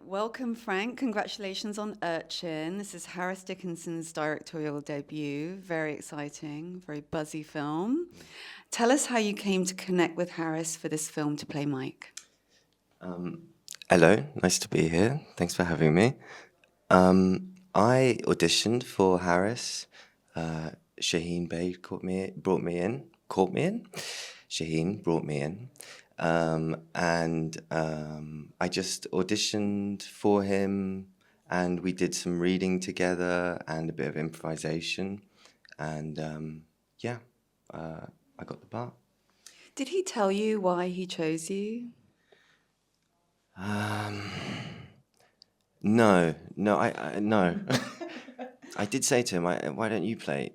Welcome, Frank. Congratulations on Urchin. This is Harris Dickinson's directorial debut. Very exciting, very buzzy film. Tell us how you came to connect with Harris for this film to play Mike. Hello, nice to be here. Thanks for having me. I auditioned for Harris. Shaheen Bey brought me in. Shaheen brought me in. I just auditioned for him, and we did some reading together and a bit of improvisation, and I got the part. Did he tell you why he chose you? No. No. I did say to him, why don't you play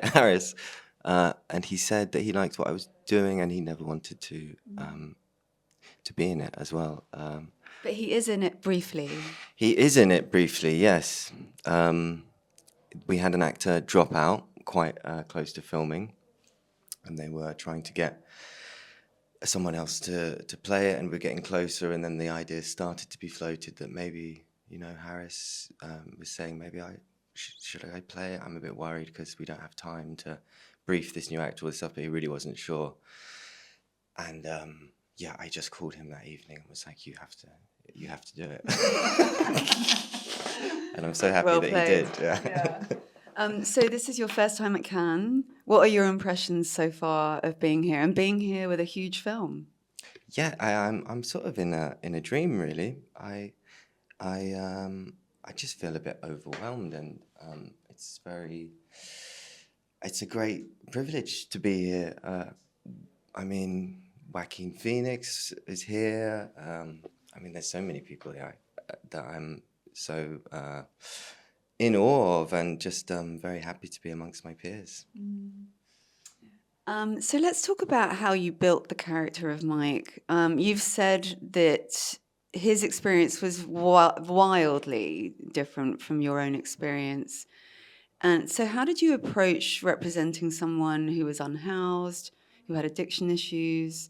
Harris? And he said that he liked what I was doing, and he never wanted to be in it as well. But he is in it briefly. He is in it briefly, yes. We had an actor drop out quite close to filming, and they were trying to get someone else to play it, and we're getting closer, and then the idea started to be floated that maybe, Harris was saying, maybe should I play it? I'm a bit worried because we don't have time to brief this new actor with stuff, but he really wasn't sure. And I just called him that evening and was like, you have to do it. And I'm so happy Well that played. he did. Yeah. So this is your first time at Cannes. What are your impressions so far of being here and being here with a huge film? Yeah, I'm sort of in a dream, really. I just feel a bit overwhelmed, and it's a great privilege to be here. Joaquin Phoenix is here. There's so many people here that I'm so in awe of, and just very happy to be amongst my peers. So let's talk about how you built the character of Mike. You've said that his experience was wildly different from your own experience. And so how did you approach representing someone who was unhoused, who had addiction issues?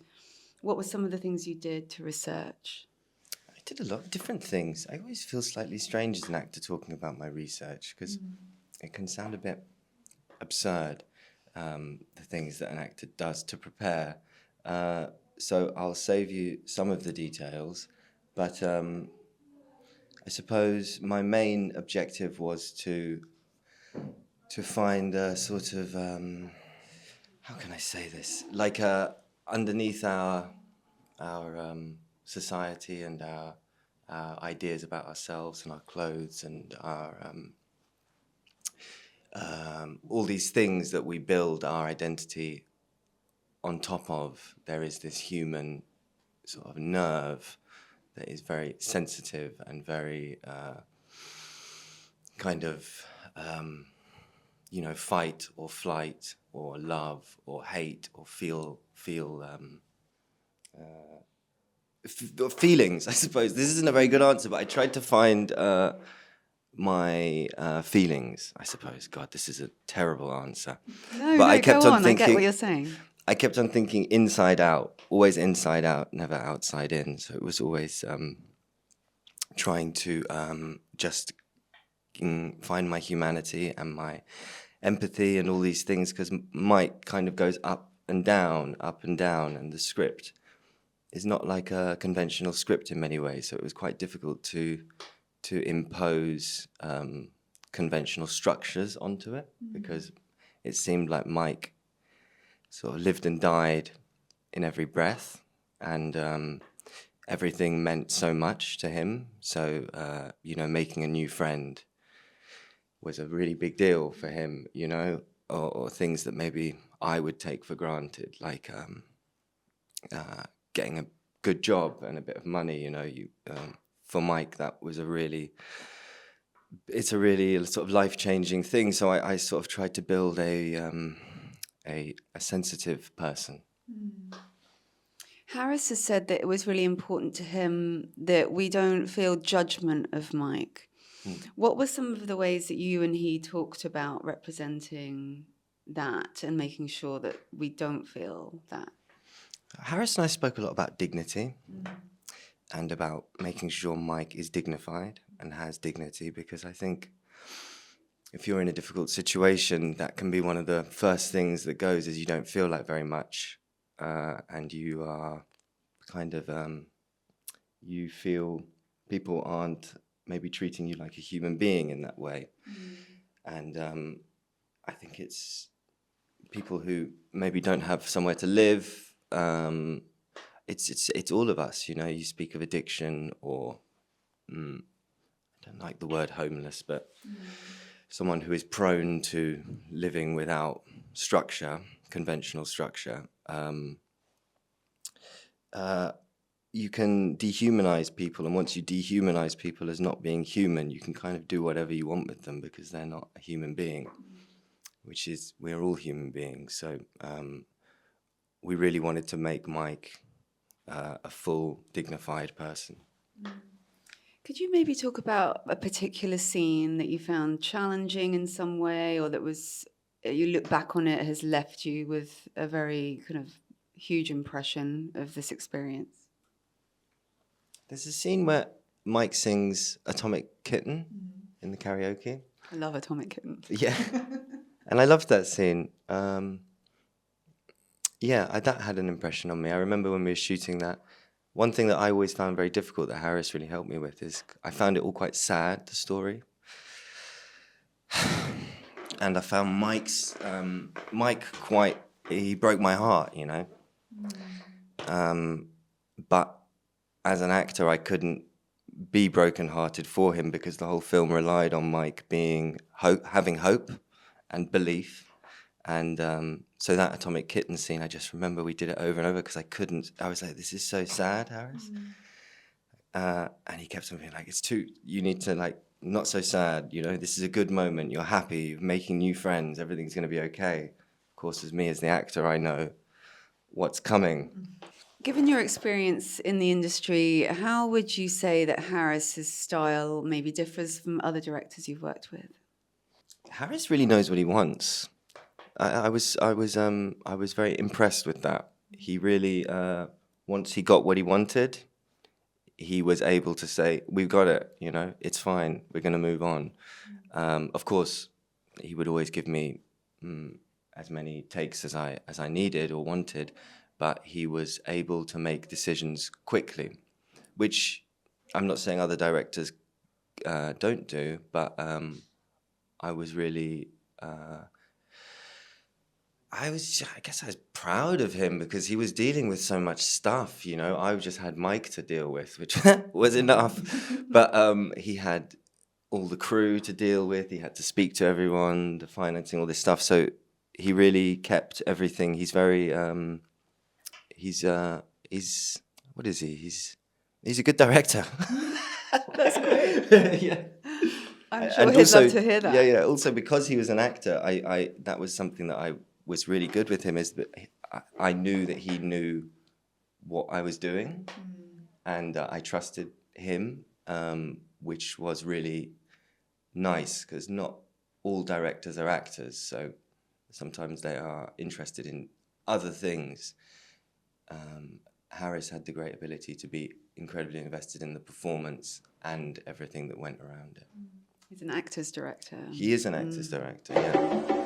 What were some of the things you did to research? I did a lot of different things. I always feel slightly strange as an actor talking about my research, because it can sound a bit absurd, the things that an actor does to prepare. So I'll save you some of the details, but I suppose my main objective was to find a sort of, how can I say this? Like underneath our society and our ideas about ourselves and our clothes and our all these things that we build our identity on top of, there is this human sort of nerve that is very sensitive and very kind of fight or flight or love or hate or feel feelings, I suppose. This isn't a very good answer, but I tried to find my feelings, I suppose. God, this is a terrible answer. I get what you're saying. I kept on thinking inside out, always inside out, never outside in. So it was always trying to just find my humanity and my empathy and all these things, because Mike kind of goes up and down, and the script is not like a conventional script in many ways. So it was quite difficult to impose conventional structures onto it, because it seemed like Mike sort of lived and died in every breath, and everything meant so much to him. So, making a new friend was a really big deal for him, or things that maybe I would take for granted, like getting a good job and a bit of money, for Mike, that was it's a really sort of life-changing thing. So I sort of tried to build a sensitive person. Harris has said that it was really important to him that we don't feel judgment of Mike. What were some of the ways that you and he talked about representing that and making sure that we don't feel that? Harris and I spoke a lot about dignity and about making sure Mike is dignified and has dignity, because I think if you're in a difficult situation, that can be one of the first things that goes, is you don't feel like very much, and you are kind of, you feel people aren't maybe treating you like a human being in that way. And I think it's people who maybe don't have somewhere to live. It's all of us, you know. You speak of addiction, or I don't like the word homeless, but someone who is prone to living without structure, conventional structure. You can dehumanize people, and once you dehumanize people as not being human, you can kind of do whatever you want with them, because they're not a human being, which is, we're all human beings. So we really wanted to make Mike a full, dignified person. Could you maybe talk about a particular scene that you found challenging in some way, or that was, you look back on it, has left you with a very kind of huge impression of this experience? There's a scene where Mike sings Atomic Kitten in the karaoke. I love Atomic Kitten. Yeah. And I loved that scene. That had an impression on me. I remember when we were shooting that, one thing that I always found very difficult that Harris really helped me with is I found it all quite sad, the story. And I found Mike he broke my heart, you know. But as an actor, I couldn't be brokenhearted for him, because the whole film relied on Mike having hope and belief. And so that Atomic Kitten scene, I just remember we did it over and over, because I was like, this is so sad, Harris. And he kept on being like, you need to, like, not so sad, you know, this is a good moment, you're happy, you're making new friends, everything's going to be okay. Of course, as me, as the actor, I know what's coming. Given your experience in the industry, how would you say that Harris's style maybe differs from other directors you've worked with? Harris really knows what he wants. I was very impressed with that. He really, once he got what he wanted, he was able to say, "We've got it. You know, it's fine. We're going to move on." Of course, he would always give me as many takes as I needed or wanted, but he was able to make decisions quickly, which I'm not saying other directors don't do, but I was really. I guess I was proud of him, because he was dealing with so much stuff, you know. I just had Mike to deal with, which was enough. But he had all the crew to deal with. He had to speak to everyone, the financing, all this stuff. So he really kept everything. He's very, what is he? He's a good director. That's great. Yeah. I'm sure he'd love to hear that. Yeah. Also, because he was an actor, that was something that I was really good with him, is that I knew that he knew what I was doing, and I trusted him, which was really nice, because not all directors are actors, so sometimes they are interested in other things. Harris had the great ability to be incredibly invested in the performance and everything that went around it. He's an actor's director. He is an actor's director, yeah.